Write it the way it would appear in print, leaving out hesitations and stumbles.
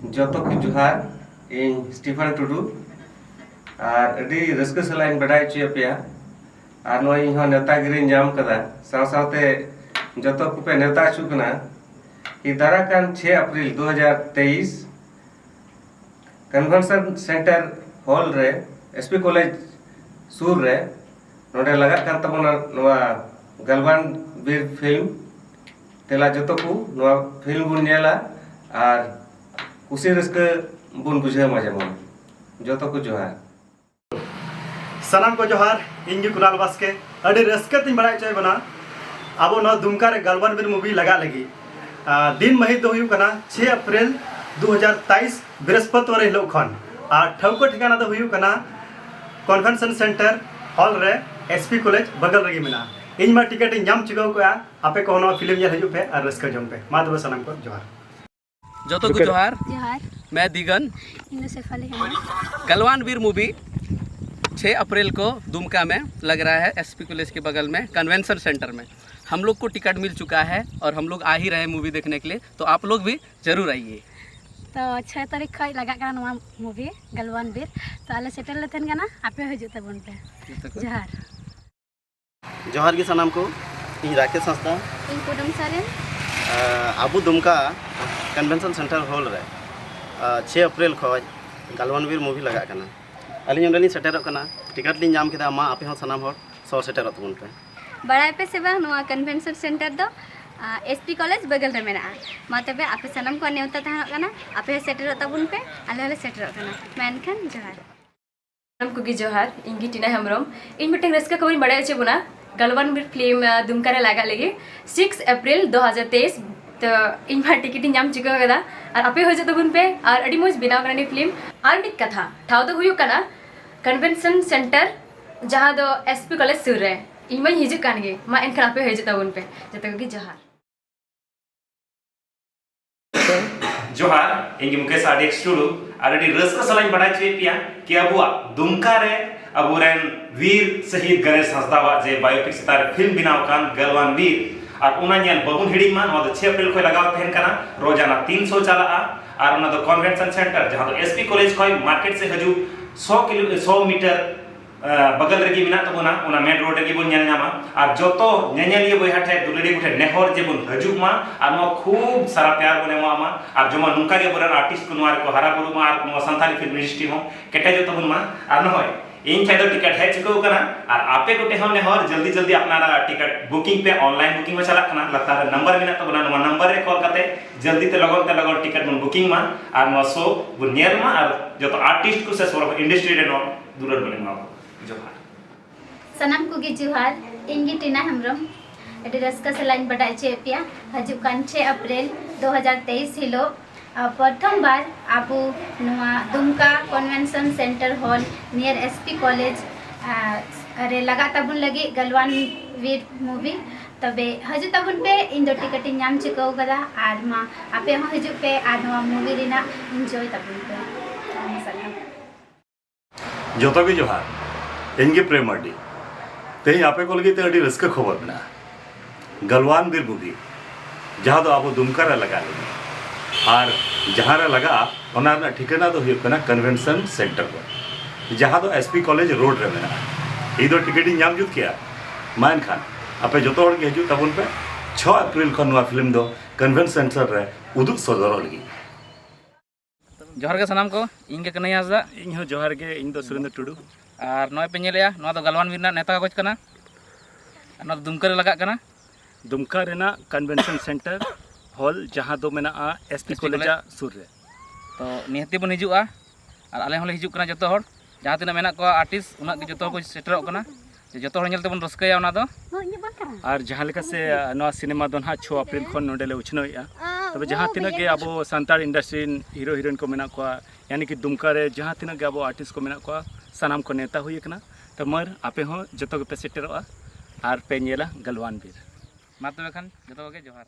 जोतो को जोहार इन स्टीफन टुडू और अडी रस्क सलाइन बड़ाई चे पे और नोई हो नेतागिरी नाम कदा साव सावते जोतो को पे नेता चुकना कि दाराकान 6 अप्रैल 2023 कन्वेंशन सेंटर हॉल रे एसपी कॉलेज सूर रे नोडे लगा कान तबना नोआ गलवान बीर फिल्म तेला जोतो को नोआ फिल्म बुन नेला और उसी रस्क बुन बुझे मजा मन जोतो को जोहार सनाम को जोहार इंगी कुणाल बास्के अड़ी रस्क तीन बड़ा चाय बना अब न दुमका रे गलवान बीर मूवी लगा लगी दिन मही दो हुई कना 6 अप्रैल 2023 बृहस्पतिवार हिलो खन आ ठौको ठिकाना दो हुई कना कन्वेंशन सेंटर हॉल रे एसपी कॉलेज बगल रगी मिना इन मा टिकट नाम चिको को आपे को न फिल्म ये हजू पे और रस्क जम पे मा दो सनाम को जोहार जोतो को जोहार मैं दिगन गलवान वीर मूवी 6 अप्रैल को दुमका में लग रहा है एसपी कॉलेज के बगल में कन्वेंशन सेंटर में। हम लोग को टिकट मिल चुका है और हम लोग आ ही रहे मूवी देखने के लिए, तो आप लोग भी जरूर आइए। तो 6 तारीख खा लगा मूवी गलवान वीर तो आले सेटल लेते हैं आपे हजू तबन पे जोहार जोहार के सनाम को इन राकेश संस्था इन कुडम सारेन आबू दुमका कन्वेंशन सेंटर हॉल रे 6 अप्रैल खज गलवान वीर मूवी लगा कना अली अंडली सेटर कना टिकट ली नाम केदा मा आपे हो सनाम हर सो सेटर तबन पे बड़ा पे से बा नोआ कन्वेंशन सेंटर दो एसपी कॉलेज बगल रे मेना मा तबे आपे सनाम को नेवता तहन कना आपे सेटर तबन पे आले आले सेटर कना मेनखान जोहार सनाम को जोहार इंगी टीना हेमरम इन मिटिंग रस्का खबर बड़ा चे बुना गलवान वीर फिल्म दुमका रे लगा लगे 6 अप्रैल 2023 तो इन बार टिकट नाम चिका कदा और आपे हो जतबुन पे और अडी मोज बिना करनी फिल्म और मिट कथा ठाव दो हुयु कना कन्वेंशन सेंटर जहां दो एसपी कॉलेज सुर रे इन मई हिजु कान गे मा एन आपे हो जतबुन पे जतो की जोहार जोहार इंगी मुकेश आडिक स्टूडियो आरडी रस्क सलाइन बड़ा चे पिया कि अबुआ दुमका रे अबुरेन वीर शहीद गणेश हंसदा जे बायोपिक सितार फिल्म बिनाव कान गलवान वीर और उना नेल बबुन हिडिंग मान 6 अप्रैल को लगाव थेन कना रोजाना 300 चला और उना दो कन्वेंशन सेंटर जहां तो एसपी कॉलेज खय मार्केट से हजू 100 मीटर बगल रगी मिना तबुना उना मेन रोड रगी बन नेल नामा और जोतो नेनेलिए बयहा ठे दुलड़ी गुठे नेहर जे बन हजू मा और नो खूब सारा प्यार बने मा और जमा नुका के बरन आर्टिस्ट को नोर को हरा बुरु मा और नो संताली फिल्म इंडस्ट्री हो केटे जो तबुन मा और न होय इन छादो टिकट है चिको कना और आपे को टेहने हर जल्दी जल्दी अपना टिकट बुकिंग पे ऑनलाइन बुकिंग में चला कना लगता है नंबर मिना तो बना नंबर रे कॉल करते जल्दी ते लगन टिकट मन बुकिंग मा और नो शो वो नेल मा और जो तो आर्टिस्ट को से सोर इंडस्ट्री रे नो दूर बने मा जोहार सनाम को जोहार इंगी टीना हेमरम एडी रस्का से लाइन बड़ा चे पिया हजू कान 6 अप्रैल 2023 हिलो प्रथम बार आबू नुआ Dumka convention centre hall near SP college अरे लगा तबुन लगी गलवान वीर मूवी तबे हजू तबुन पे इन दो टिकट नाम चिको गदा आर मा आपे हो हजू पे आर नुआ मूवी रिना एंजॉय तबुन पे जोतो की जोहार इंगी प्रेम अड्डी ते आपे को लगी ते अड्डी रस्क खबर ना गलवान वीर मूवी जहां दो आबो दुमका रे लगा लगी और जहाँ रे लगा ओना ठिकाना तो हुई कना कन्वेंशन सेंटर पर जहाँ तो एसपी कॉलेज रोड रे मेना ई दो टिकट नाम जुत किया मान खान आपे जोतो हर के हजू तबन पे 6 अप्रैल को नवा फिल्म दो कन्वेंशन सेंटर रे उदुग सदर लगी जोहार के सनाम को इन के कन्हैया हंसदा इन हो जोहार के इन दो सुरेंद्र टुडू और नय पे नेलया नवा तो गलवान वीर नेता कागज कना नवा दुमका रे लगा कना दुमका रेना कन्वेंशन सेंटर हॉल जहाँ दो मेना एसपी कॉलेज सुर रे तो निहती बन हिजुआ और आले होले हिजुक कना जतो हर जहाँ तीना मेना को आर्टिस्ट उना के जतो को सेटरक कना जतो हर नेलते बन रस्कया उना दो और जहाँ लेका से नवा सिनेमा दो ना 6 अप्रैल खन नोडेले उछनोया तबे जहाँ तीना के अब सांताल इंडस्ट्री हीरो हीरोइन को मेना को यानी कि दुमका रे जहाँ तीना के अब आर्टिस्ट को मेना को सनाम को नेता हुई कना तो मर आपे हो जतो के पे सेटरवा और पे नेला गलवान वीर मा तबे खान जतो के जोहार।